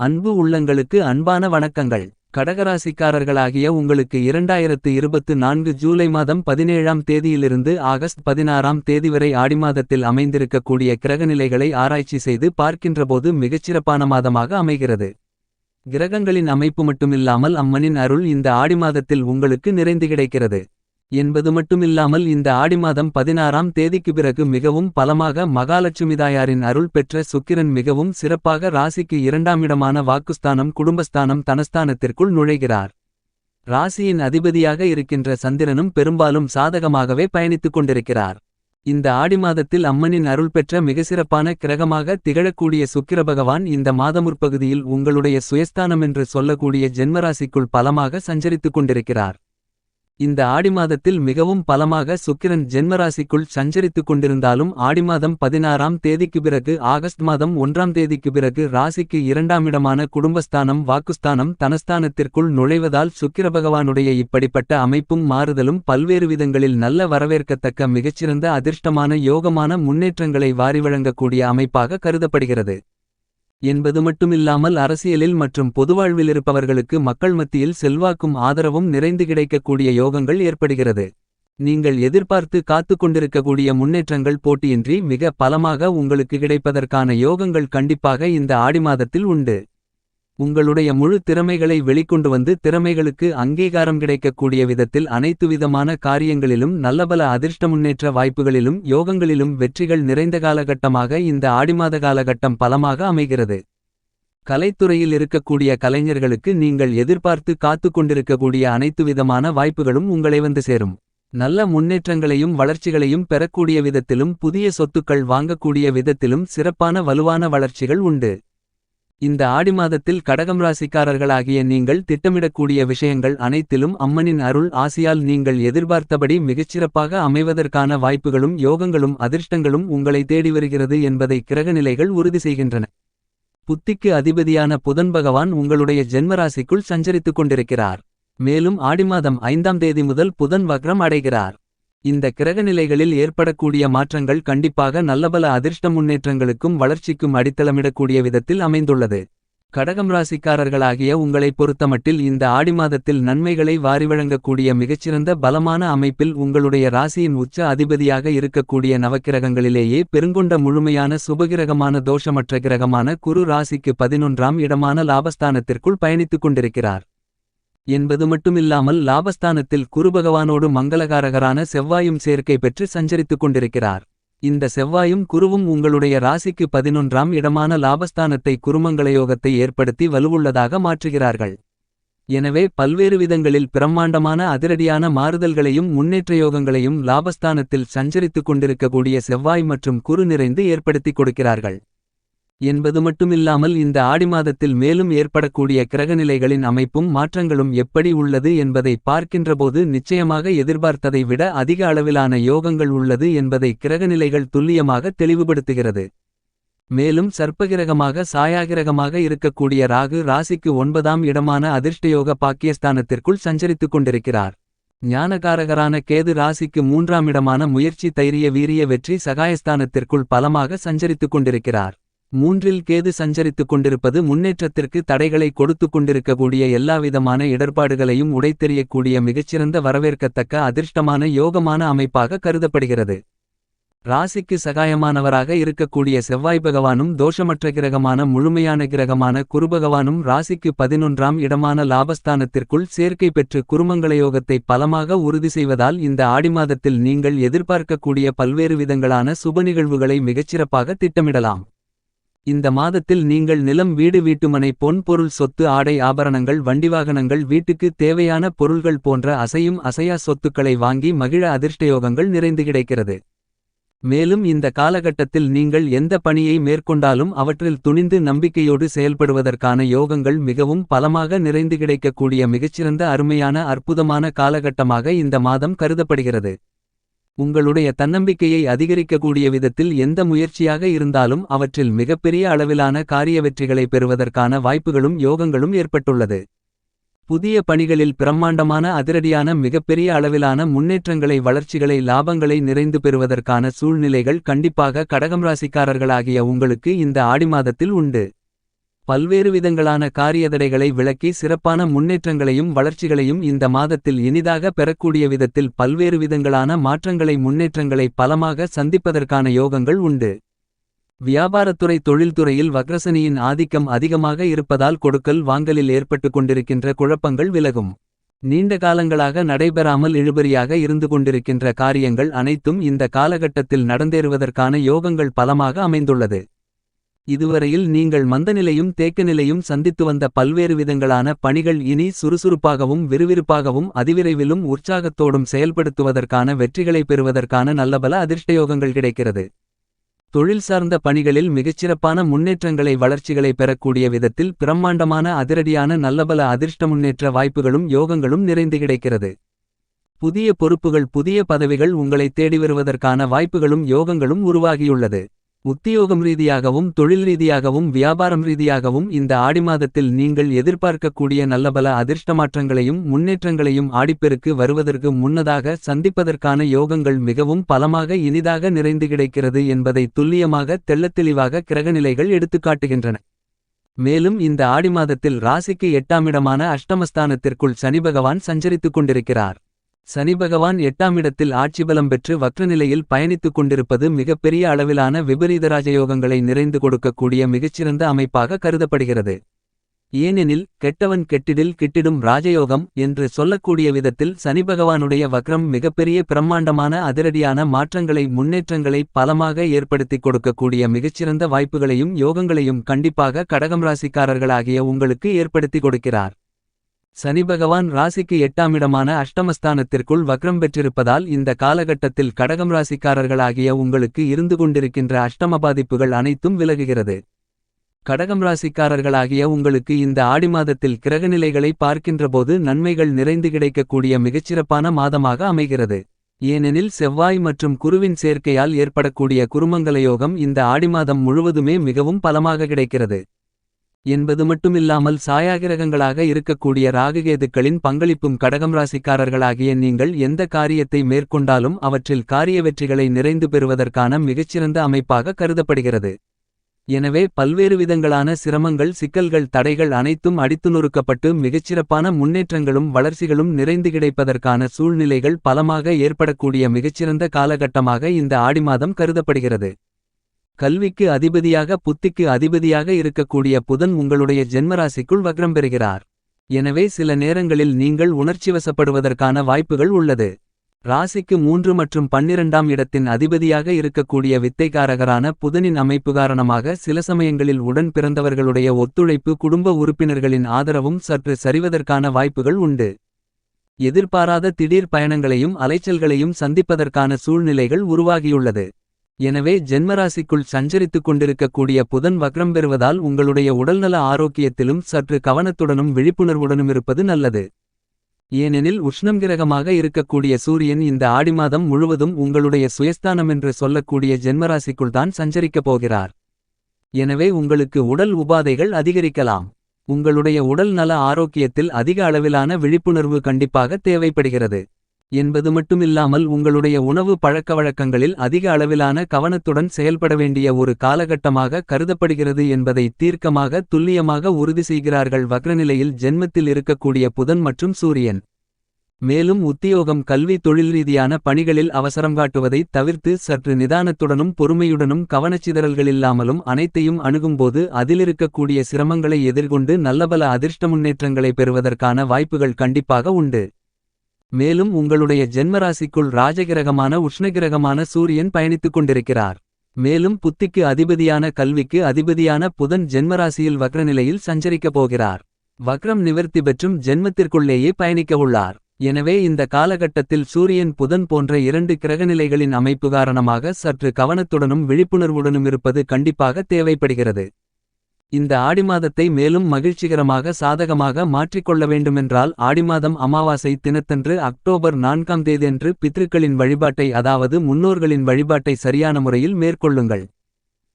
அன்பு உள்ளங்களுக்கு அன்பான வணக்கங்கள். கடகராசிக்காரர்களாகிய உங்களுக்கு 2024 ஜூலை மாதம் 17ஆம் தேதியிலிருந்து ஆகஸ்ட் 16ஆம் தேதி வரை ஆடிமாதத்தில் அமைந்திருக்கக்கூடிய கிரகநிலைகளை ஆராய்ச்சி செய்து பார்க்கின்றபோது மிகச்சிறப்பான மாதமாக அமைகிறது. கிரகங்களின் அமைப்பு மட்டுமில்லாமல் அம்மனின் அருள் இந்த ஆடிமாதத்தில் உங்களுக்கு நிறைந்து கிடைக்கிறது என்பது மட்டுமில்லாமல் இந்த ஆடிமாதம் 16ஆம் தேதிக்கு பிறகு மிகவும் பலமாக மகாலட்சுமிதாயாரின் அருள் பெற்ற சுக்கிரன் மிகவும் சிறப்பாக ராசிக்கு 2ஆம் இடமான வாக்குஸ்தானம் குடும்பஸ்தானம் தனஸ்தானத்திற்குள் நுழைகிறார். ராசியின் அதிபதியாக இருக்கின்ற சந்திரனும் பெரும்பாலும் சாதகமாகவே பயணித்துக் கொண்டிருக்கிறார். இந்த ஆடிமாதத்தில் அம்மனின் அருள் பெற்ற மிகச்சிறப்பான கிரகமாக திகழக்கூடிய சுக்கிரபகவான் இந்த மாதமுற்பகுதியில் உங்களுடைய சுயஸ்தானமென்று சொல்லக்கூடிய ஜென்மராசிக்குள் பலமாக சஞ்சரித்துக் கொண்டிருக்கிறார். இந்த ஆடிமாதத்தில் மிகவும் பலமாக சுக்கிரன் ஜென்மராசிக்குள் சஞ்சரித்துக் கொண்டிருந்தாலும் ஆடிமாதம் 16ஆம் தேதிக்கு பிறகு ஆகஸ்ட் மாதம் 1ஆம் தேதிக்கு பிறகு ராசிக்கு 2ஆம் இடமான குடும்பஸ்தானம் வாக்குஸ்தானம் தனஸ்தானத்திற்குள் நுழைவதால் சுக்கிரபகவானுடைய இப்படிப்பட்ட அமைப்பும் மாறுதலும் பல்வேறு விதங்களில் நல்ல வரவேற்கத்தக்க மிகச்சிறந்த அதிர்ஷ்டமான யோகமான முன்னேற்றங்களை வாரி வழங்கக்கூடிய அமைப்பாக கருதப்படுகிறது என்பது மட்டுமில்லாமல் அரசியலில் மற்றும் பொதுவாழ்வில் இருப்பவர்களுக்கு மக்கள் மத்தியில் செல்வாக்கும் ஆதரவும் நிறைந்து கிடைக்கக்கூடிய யோகங்கள் ஏற்படுகிறது. நீங்கள் எதிர்பார்த்து காத்து கொண்டிருக்கக்கூடிய முன்னேற்றங்கள் போட்டியின்றி மிக பலமாக உங்களுக்கு கிடைப்பதற்கான யோகங்கள் கண்டிப்பாக இந்த ஆடிமாதத்தில் உண்டு. உங்களுடைய முழு திறமைகளை வெளிக்கொண்டு வந்து திறமைகளுக்கு அங்கீகாரம் கிடைக்கக்கூடிய விதத்தில் அனைத்து விதமான காரியங்களிலும் நல்லபல அதிர்ஷ்ட முன்னேற்ற வாய்ப்புகளிலும் யோகங்களிலும் வெற்றிகள் நிறைந்த காலகட்டமாக இந்த ஆடிமாத காலகட்டம் பலமாக அமைகிறது. கலைத்துறையில் இருக்கக்கூடிய கலைஞர்களுக்கு நீங்கள் எதிர்பார்த்து காத்து கொண்டிருக்கக்கூடிய அனைத்து விதமான வாய்ப்புகளும் உங்களை வந்து சேரும். நல்ல முன்னேற்றங்களையும் வளர்ச்சிகளையும் பெறக்கூடிய விதத்திலும் புதிய சொத்துக்கள் வாங்கக்கூடிய விதத்திலும் சிறப்பான வலுவான வளர்ச்சிகள் உண்டு. இந்த ஆடிமாதத்தில் கடகம் ராசிக்காரர்களாகிய நீங்கள் திட்டமிடக்கூடிய விஷயங்கள் அனைத்திலும் அம்மனின் அருள் ஆசியால் நீங்கள் எதிர்பார்த்தபடி மிகச்சிறப்பாக அமைவதற்கான வாய்ப்புகளும் யோகங்களும் அதிர்ஷ்டங்களும் உங்களை தேடி வருகிறது என்பதை கிரகநிலைகள் உறுதி செய்கின்றன. புத்திக்கு அதிபதியான புதன் பகவான் உங்களுடைய ஜென்மராசிக்குள் சஞ்சரித்துக் கொண்டிருக்கிறார். மேலும் ஆடிமாதம் 5ஆம் தேதி முதல் புதன் வக்ரம் அடைகிறார். இந்த கிரகநிலைகளில் ஏற்படக்கூடிய மாற்றங்கள் கண்டிப்பாக நல்லபல அதிர்ஷ்ட முன்னேற்றங்களுக்கும் வளர்ச்சிக்கும் அடித்தளமிடக்கூடிய விதத்தில் அமைந்துள்ளது. கடகம் ராசிக்காரர்களாகிய உங்களைப் பொறுத்தமட்டில் இந்த ஆடிமாதத்தில் நன்மைகளை வாரி வழங்கக்கூடிய மிகச்சிறந்த பலமான அமைப்பில் உங்களுடைய ராசியின் உச்ச அதிபதியாக இருக்கக்கூடிய நவக்கிரகங்களிலேயே பெருங்கொண்ட முழுமையான சுபகிரகமான தோஷமற்ற கிரகமான குரு ராசிக்கு 11ஆம் இடமான லாபஸ்தானத்திற்குள் பயணித்துக் கொண்டிருக்கிறார் என்பது மட்டுமில்லாமல் லாபஸ்தானத்தில் குருபகவானோடு மங்களகாரகரான செவ்வாயும் சேர்க்கை பெற்று சஞ்சரித்துக் கொண்டிருக்கிறார். இந்த செவ்வாயும் குருவும் உங்களுடைய ராசிக்கு 11ஆம் இடமான லாபஸ்தானத்தை குருமங்களயோகத்தை ஏற்படுத்தி வலுவுள்ளதாக மாற்றுகிறார்கள். எனவே பல்வேறு விதங்களில் பிரம்மாண்டமான அதிரடியான மாறுதல்களையும் முன்னேற்ற யோகங்களையும் லாபஸ்தானத்தில் சஞ்சரித்துக் கொண்டிருக்கக்கூடிய செவ்வாய் மற்றும் குரு நிறைந்து ஏற்படுத்திக் கொடுக்கிறார்கள் என்பது மட்டுமில்லாமல் இந்த ஆடிமாதத்தில் மேலும் ஏற்படக்கூடிய கிரகநிலைகளின் அமைப்பும் மாற்றங்களும் எப்படி உள்ளது என்பதை பார்க்கின்றபோது நிச்சயமாக எதிர்பார்த்ததை விட அதிக அளவிலான யோகங்கள் உள்ளது என்பதை கிரகநிலைகள் துல்லியமாக தெளிவுபடுத்துகிறது. மேலும் சர்ப்பகிரகமாக சாயாகிரகமாக இருக்கக்கூடிய ராகு ராசிக்கு 9ஆம் இடமான அதிர்ஷ்டயோக பாக்கியஸ்தானத்திற்குள் சஞ்சரித்துக் கொண்டிருக்கிறார். ஞானகாரகரான கேது ராசிக்கு 3ஆம் இடமான முயற்சி தைரிய வீரிய வெற்றி சகாயஸ்தானத்திற்குள் பலமாக சஞ்சரித்துக் கொண்டிருக்கிறார். 3இல் கேது சஞ்சரித்துக் கொண்டிருப்பது முன்னேற்றத்திற்கு தடைகளை கொடுத்துக் கொண்டிருக்கக்கூடிய எல்லாவிதமான இடர்பாடுகளையும் உடைத்தெறியக்கூடிய மிகச்சிறந்த வரவேற்கத்தக்க அதிர்ஷ்டமான யோகமான அமைப்பாக கருதப்படுகிறது. ராசிக்கு சகாயமானவராக இருக்கக்கூடிய செவ்வாய் பகவானும் தோஷமற்ற கிரகமான முழுமையான கிரகமான குருபகவானும் ராசிக்கு 11ஆம் இடமான லாபஸ்தானத்திற்குள் சேர்க்கை பெற்று குருமங்களயோகத்தை பலமாக உறுதி செய்வதால் இந்த ஆடிமாதத்தில் நீங்கள் எதிர்பார்க்கக்கூடிய பல்வேறு விதங்களான சுப நிகழ்வுகளை மிகச்சிறப்பாக திட்டமிடலாம். இந்த மாதத்தில் நீங்கள் நிலம் வீடு வீட்டுமனை பொன் பொருள் சொத்து ஆடை ஆபரணங்கள் வண்டிவாகனங்கள் வீட்டுக்கு தேவையான பொருள்கள் போன்ற அசையும் அசையா சொத்துக்களை வாங்கி மகிழ அதிர்ஷ்டயோகங்கள் நிறைந்து கிடைக்கிறது. மேலும் இந்த காலகட்டத்தில் நீங்கள் எந்த பணியை மேற்கொண்டாலும் அவற்றில் துணிந்து நம்பிக்கையோடு செயல்படுவதற்கான யோகங்கள் மிகவும் பலமாக நிறைந்து கிடைக்கக்கூடிய மிகச்சிறந்த அருமையான அற்புதமான காலகட்டமாக இந்த மாதம் கருதப்படுகிறது. உங்களுடைய தன்னம்பிக்கையை அதிகரிக்கக்கூடிய விதத்தில் எந்த முயற்சியாக இருந்தாலும் அவற்றில் மிகப்பெரிய அளவிலான காரிய வெற்றிகளை பெறுவதற்கான வாய்ப்புகளும் யோகங்களும் ஏற்பட்டுள்ளது. புதிய பணிகளில் பிரம்மாண்டமான அதிரடியான மிகப்பெரிய அளவிலான முன்னேற்றங்களை வளர்ச்சிகளை லாபங்களை நிறைந்து பெறுவதற்கான சூழ்நிலைகள் கண்டிப்பாக கடகம் ராசிக்காரர்களாகிய உங்களுக்கு இந்த ஆடிமாதத்தில் உண்டு. பல்வேறு விதங்களான காரியதடைகளை விளக்கி சிறப்பான முன்னேற்றங்களையும் வளர்ச்சிகளையும் இந்த மாதத்தில் இனிதாக பெறக்கூடிய விதத்தில் பல்வேறு விதங்களான மாற்றங்களை முன்னேற்றங்களை பலமாக சந்திப்பதற்கான யோகங்கள் உண்டு. வியாபாரத்துறை தொழில்துறையில் வக்ரசனியின் ஆதிக்கம் அதிகமாக இருப்பதால் கொடுக்கல் வாங்கலில் ஏற்பட்டு கொண்டிருக்கின்ற குழப்பங்கள் விலகும். நீண்ட காலங்களாக நடைபெறாமல் இழுபறியாக இருந்து கொண்டிருக்கின்ற காரியங்கள் அனைத்தும் இந்த காலகட்டத்தில் நடந்தேறுவதற்கான யோகங்கள் பலமாக அமைந்துள்ளது. இதுவரையில் நீங்கள் மந்தநிலையும் தேக்கநிலையும் சந்தித்து வந்த பல்வேறு விதங்களான பணிகள் இனி சுறுசுறுப்பாகவும் விறுவிறுப்பாகவும் அதிவிரைவிலும் உற்சாகத்தோடும் செயல்படுத்துவதற்கான வெற்றிகளை பெறுவதற்கான நல்லபல அதிர்ஷ்டயோகங்கள் கிடைக்கிறது. தொழில் சார்ந்த பணிகளில் மிகச்சிறப்பான முன்னேற்றங்களை வளர்ச்சிகளை பெறக்கூடிய விதத்தில் பிரம்மாண்டமான அதிரடியான நல்லபல அதிர்ஷ்ட முன்னேற்ற வாய்ப்புகளும் யோகங்களும் நிறைந்து கிடைக்கிறது. புதிய பொறுப்புகள் புதிய பதவிகள் உங்களை தேடி வருவதற்கான வாய்ப்புகளும் யோகங்களும் உருவாகியுள்ளது. உத்தியோகம் ரீதியாகவும் தொழில் ரீதியாகவும் வியாபாரம் ரீதியாகவும் இந்த ஆடி மாதத்தில் நீங்கள் எதிர்பார்க்கக்கூடிய நல்லபல அதிர்ஷ்ட மாற்றங்களையும் முன்னேற்றங்களையும் ஆடிப்பெருக்கு வருவதற்கு முன்னதாக சந்திப்பதற்கான யோகங்கள் மிகவும் பலமாக இனிதாக நிறைந்து கிடைக்கிறது என்பதை துல்லியமாக தெள்ளத்தெளிவாக கிரகநிலைகள் எடுத்துக்காட்டுகின்றன. மேலும் இந்த ஆடி மாதத்தில் ராசிக்கு 8ஆம் இடமான அஷ்டமஸ்தானத்திற்குள் சனிபகவான் சஞ்சரித்துக் கொண்டிருக்கிறார். சனிபகவான் 8ஆம் இடத்தில் ஆட்சிபலம் பெற்று வக்ரநிலையில் பயணித்துக் கொண்டிருப்பது மிகப்பெரிய அளவிலான விபரீத ராஜயோகங்களை நிறைந்து கொடுக்கக்கூடிய மிகச்சிறந்த அமைப்பாக கருதப்படுகிறது. ஏனெனில் கெட்டவன் கெட்டிடில் கிட்டிடும் ராஜயோகம் என்று சொல்லக்கூடிய விதத்தில் சனிபகவானுடைய வக்ரம் மிகப்பெரிய பிரம்மாண்டமான அதிரடியான மாற்றங்களை முன்னேற்றங்களை பலமாக ஏற்படுத்திக் கொடுக்கக்கூடிய மிகச்சிறந்த வாய்ப்புகளையும் யோகங்களையும் கண்டிப்பாக கடகம் ராசிக்காரர்களாகிய உங்களுக்கு ஏற்படுத்தி கொடுக்கிறார். சனிபகவான் ராசிக்கு 8ஆம் இடமான அஷ்டமஸ்தானத்திற்குள் வக்ரம் பெற்றிருப்பதால் இந்த காலகட்டத்தில் கடகம் ராசிக்காரர்களாகிய உங்களுக்கு இருந்து கொண்டிருக்கின்ற அஷ்டம பாதிப்புகள் அனைத்தும் விலகுகிறது. கடகம் ராசிக்காரர்களாகிய உங்களுக்கு இந்த ஆடி மாதத்தில் கிரகநிலைகளை பார்க்கின்றபோது நன்மைகள் நிறைந்து கிடைக்கக்கூடிய மிகச்சிறப்பான மாதமாக அமைகிறது. ஏனெனில் செவ்வாய் மற்றும் குருவின் சேர்க்கையால் ஏற்படக்கூடிய குருமங்கல யோகம் இந்த ஆடி மாதம் முழுவதுமே மிகவும் பலமாக கிடைக்கிறது என்பது மட்டுமில்லாமல் சாயாகிரகங்களாக இருக்கக்கூடிய ராகுகேதுக்களின் பங்களிப்பும் கடகம் ராசிக்காரர்களாகிய நீங்கள் எந்த காரியத்தை மேற்கொண்டாலும் அவற்றில் காரிய வெற்றிகளை நிறைந்து பெறுவதற்கான மிகச்சிறந்த அமைப்பாக கருதப்படுகிறது. எனவே பல்வேறு விதங்களான சிரமங்கள் சிக்கல்கள் தடைகள் அனைத்தும் அடித்து நொறுக்கப்பட்டு மிகச்சிறப்பான முன்னேற்றங்களும் வளர்ச்சிகளும் நிறைந்து கிடைப்பதற்கான சூழ்நிலைகள் பலமாக ஏற்படக்கூடிய மிகச்சிறந்த காலகட்டமாக இந்த ஆடி மாதம் கருதப்படுகிறது. கல்விக்கு அதிபதியாக புத்திக்கு அதிபதியாக இருக்கக்கூடிய புதன் உங்களுடைய ஜென்மராசிக்குள் வக்ரம் பெறுகிறார். எனவே சில நேரங்களில் நீங்கள் உணர்ச்சிவசப்படுவதற்கான வாய்ப்புகள் உள்ளது. ராசிக்கு 3 மற்றும் 12ஆம் இடத்தின் அதிபதியாக இருக்கக்கூடிய வித்தைக்காரகரான புதனின் அமைப்பு காரணமாக சில சமயங்களில் உடன் பிறந்தவர்களுடைய ஒத்துழைப்பு குடும்ப உறுப்பினர்களின் ஆதரவும் சற்று சரிவதற்கான வாய்ப்புகள் உண்டு. எதிர்பாராத திடீர் பயணங்களையும் அலைச்சல்களையும் சந்திப்பதற்கான சூழ்நிலைகள் உருவாகியுள்ளது. எனவே ஜென்மராசிக்குள் சஞ்சரித்துக் கொண்டிருக்கக்கூடிய புதன் வக்ரம் பெறுவதால் உங்களுடைய உடல்நல ஆரோக்கியத்திலும் சற்று கவனத்துடனும் விழிப்புணர்வுடனும் இருப்பது நல்லது. ஏனெனில் உஷ்ணம் கிரகமாக இருக்கக்கூடிய சூரியன் இந்த ஆடி மாதம் முழுவதும் உங்களுடைய சுயஸ்தானம் என்று சொல்லக்கூடிய ஜென்மராசிக்குள் தான் சஞ்சரிக்கப் போகிறார். எனவே உங்களுக்கு உடல் உபாதைகள் அதிகரிக்கலாம். உங்களுடைய உடல் நல ஆரோக்கியத்தில் அதிக அளவிலான விழிப்புணர்வு கண்டிப்பாக தேவைப்படுகிறது என்பது மட்டுமில்லாமல் உங்களுடைய உணவு பழக்கவழக்கங்களில் அதிக அளவிலான கவனத்துடன் செயல்பட வேண்டிய ஒரு காலகட்டமாக கருதப்படுகிறது என்பதை தீர்க்கமாக துல்லியமாக உறுதி செய்கிறார்கள் வக்ரநிலையில் ஜென்மத்தில் இருக்கக்கூடிய புதன் மற்றும் சூரியன். மேலும் உத்தியோகம் கல்வி தொழில் ரீதியான பணிகளில் அவசரம் காட்டுவதை தவிர்த்து சற்று நிதானத்துடனும் பொறுமையுடனும் கவனச்சிதறல்களில்லாமலும் அனைத்தையும் அணுகும்போது அதிலிருக்கக்கூடிய சிரமங்களை எதிர்கொண்டு நல்லபல அதிர்ஷ்ட முன்னேற்றங்களை பெறுவதற்கான வாய்ப்புகள் கண்டிப்பாக உண்டு. மேலும் உங்களுடைய ஜென்மராசிக்குள் ராஜகிரகமான உஷ்ணகிரகமான சூரியன் பயணித்துக் கொண்டிருக்கிறார். மேலும் புத்திக்கு அதிபதியான கல்விக்கு அதிபதியான புதன் ஜென்மராசியில் வக்ரநிலையில் சஞ்சரிக்கப் போகிறார். வக்ரம் நிவர்த்தி பெற்றும் ஜென்மத்திற்குள்ளேயே பயணிக்க உள்ளார். எனவே இந்த காலகட்டத்தில் சூரியன் புதன் போன்ற 2 கிரகநிலைகளின் அமைப்பு காரணமாக சற்று கவனத்துடனும் விழிப்புணர்வுடனும் இருப்பது கண்டிப்பாக தேவைப்படுகிறது. இந்த ஆடி மாதத்தை மேலும் மகிழ்ச்சிகரமாக சாதகமாக மாற்றிக்கொள்ள வேண்டுமென்றால் ஆடிமாதம் அமாவாசை தினத்தன்று அக்டோபர் 4ஆம் தேதியன்று பித்ருக்களின் வழிபாட்டை அதாவது முன்னோர்களின் வழிபாட்டை சரியான முறையில் மேற்கொள்ளுங்கள்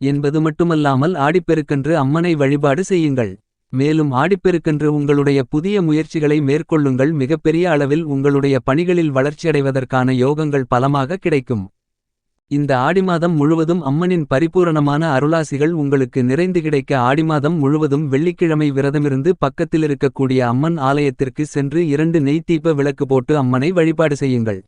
என்பது மட்டுமல்லாமல் ஆடிப்பெருக்கன்று அம்மனை வழிபாடு செய்யுங்கள். மேலும் ஆடிப்பெருக்கன்று உங்களுடைய புதிய முயற்சிகளை மேற்கொள்ளுங்கள். மிகப்பெரிய அளவில் உங்களுடைய பணிகளில் வளர்ச்சியடைவதற்கான யோகங்கள் பலமாக கிடைக்கும். இந்த ஆடிமாதம் முழுவதும் அம்மனின் பரிபூரணமான அருளாசிகள் உங்களுக்கு நிறைந்து கிடைக்க ஆடிமாதம் முழுவதும் வெள்ளிக்கிழமை விரதமிருந்து பக்கத்திலிருக்கக்கூடிய அம்மன் ஆலயத்திற்கு சென்று 2 நெய் தீப விளக்கு போட்டு அம்மனை வழிபாடு செய்யுங்கள்.